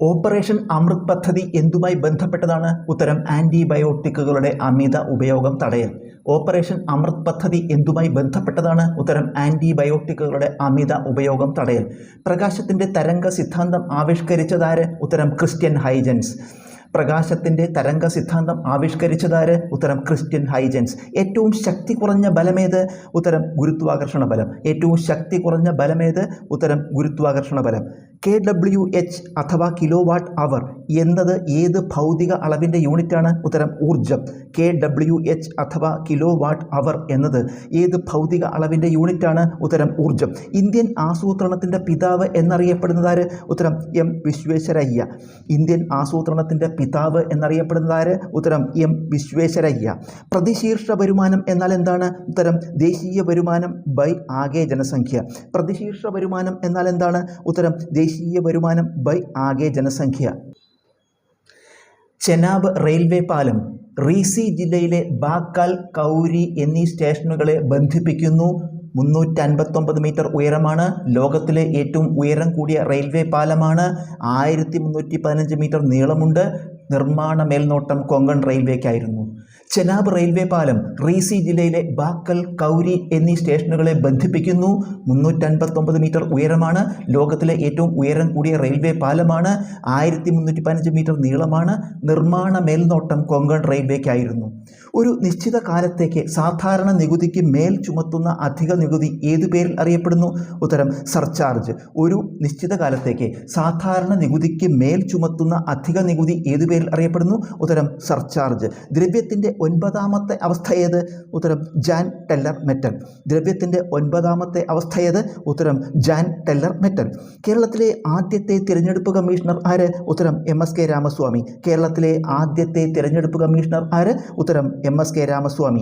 Operation അമൃത് പദ്ധതി എന്തുമായി ബന്ധപ്പെട്ടതാണ്? ഉത്തരം ആൻറ്റിബയോട്ടിക്കുകളുടെ അമിത ഉപയോഗം തടയൽ. ഓപ്പറേഷൻ അമൃത് പദ്ധതി എന്തുമായി ബന്ധപ്പെട്ടതാണ്? ഉത്തരം ആൻറ്റിബയോട്ടിക്കുകളുടെ അമിത ഉപയോഗം തടയൽ. പ്രകാശത്തിൻ്റെ തരംഗ സിദ്ധാന്തം ആവിഷ്കരിച്ചതാര്? ഉത്തരം ക്രിസ്റ്റ്യൻ ഹൈജൻസ്. പ്രകാശത്തിൻ്റെ തരംഗ സിദ്ധാന്തം ആവിഷ്കരിച്ചതാര്? ഉത്തരം ക്രിസ്റ്റ്യൻ ഹൈജൻസ്. ഏറ്റവും ശക്തി കുറഞ്ഞ ബലമേത്? ഉത്തരം ഗുരുത്വാകർഷണ ബലം. ഏറ്റവും ശക്തി കുറഞ്ഞ ബലമേത്? ഉത്തരം ഗുരുത്വാകർഷണ ബലം. kWh അഥവാ കിലോ വാട്ട് അവർ എന്നത് ഏത് ഭൗതിക അളവിൻ്റെ യൂണിറ്റാണ്? ഉത്തരം ഊർജം. kWh അഥവാ കിലോ വാട്ട് അവർ എന്നത് ഏത് ഭൗതിക അളവിൻ്റെ യൂണിറ്റാണ്? ഉത്തരം ഊർജം. ഇന്ത്യൻ ആസൂത്രണത്തിൻ്റെ പിതാവ് എന്നറിയപ്പെടുന്നതാര്? ഉത്തരം എം വിശ്വേശ്വരയ്യ. ഇന്ത്യൻ ആസൂത്രണത്തിൻ്റെ പിതാവ് എന്നറിയപ്പെടുന്നതാര്? ഉത്തരം എം വിശ്വേശ്വരയ്യ. പ്രതിശീർഷ വരുമാനം എന്നാൽ എന്താണ്? ഉത്തരം ദേശീയ വരുമാനം ബൈ ആകെ ജനസംഖ്യ. പ്രതിശീർഷ വരുമാനം എന്നാൽ എന്താണ്? ഉത്തരം ദേശീയ വരുമാനം ബൈ ആകെ ജനസംഖ്യ. ചെനാബ് റെയിൽവേ പാലം റീസി ജില്ലയിലെ ബാക്കൽ, കൗരി എന്നീ സ്റ്റേഷനുകളെ ബന്ധിപ്പിക്കുന്നു. 359 മീറ്റർ ഉയരമാണ്. ലോകത്തിലെ ഏറ്റവും ഉയരം കൂടിയ റെയിൽവേ പാലമാണ്. 1315 മീറ്റർ നീളമുണ്ട്. നിർമ്മാണ മേൽനോട്ടം കൊങ്കൺ റെയിൽവേക്കായിരുന്നു. ചെനാബ് റെയിൽവേ പാലം റീസി ജില്ലയിലെ ബാക്കൽ, കൗരി എന്നീ സ്റ്റേഷനുകളെ ബന്ധിപ്പിക്കുന്നു. 359 മീറ്റർ ഉയരമാണ്. ലോകത്തിലെ ഏറ്റവും ഉയരം കൂടിയ റെയിൽവേ പാലമാണ്. 1315 മീറ്റർ നീളമാണ്. നിർമ്മാണ മേൽനോട്ടം കൊങ്കൺ റെയിൽവേക്കായിരുന്നു. ഒരു നിശ്ചിത കാലത്തേക്ക് സാധാരണ നികുതിക്ക് മേൽ ചുമത്തുന്ന അധിക നികുതി ഏതു പേരിൽ അറിയപ്പെടുന്നു? ഉത്തരം സർചാർജ്. ഒരു നിശ്ചിത കാലത്തേക്ക് സാധാരണ നികുതിക്ക് മേൽ ചുമത്തുന്ന അധിക നികുതി ഏതു പേരിൽ അറിയപ്പെടുന്നു? ഉത്തരം സർചാർജ്. ദ്രവ്യത്തിൻ്റെ 9ാമത്തെ അവസ്ഥ ഏത്? ഉത്തരം ജാൻ ടെല്ലർ മെറ്റൽ. ദ്രവ്യത്തിൻ്റെ 9ാമത്തെ അവസ്ഥ ഏത്? ഉത്തരം ജാൻ ടെല്ലർ മെറ്റൽ. കേരളത്തിലെ ആദ്യത്തെ തിരഞ്ഞെടുപ്പ് കമ്മീഷണർ ആര്? ഉത്തരം MSK രാമസ്വാമി. കേരളത്തിലെ ആദ്യത്തെ തിരഞ്ഞെടുപ്പ് കമ്മീഷണർ ആര്? ഉത്തരം MSK രാമസ്വാമി.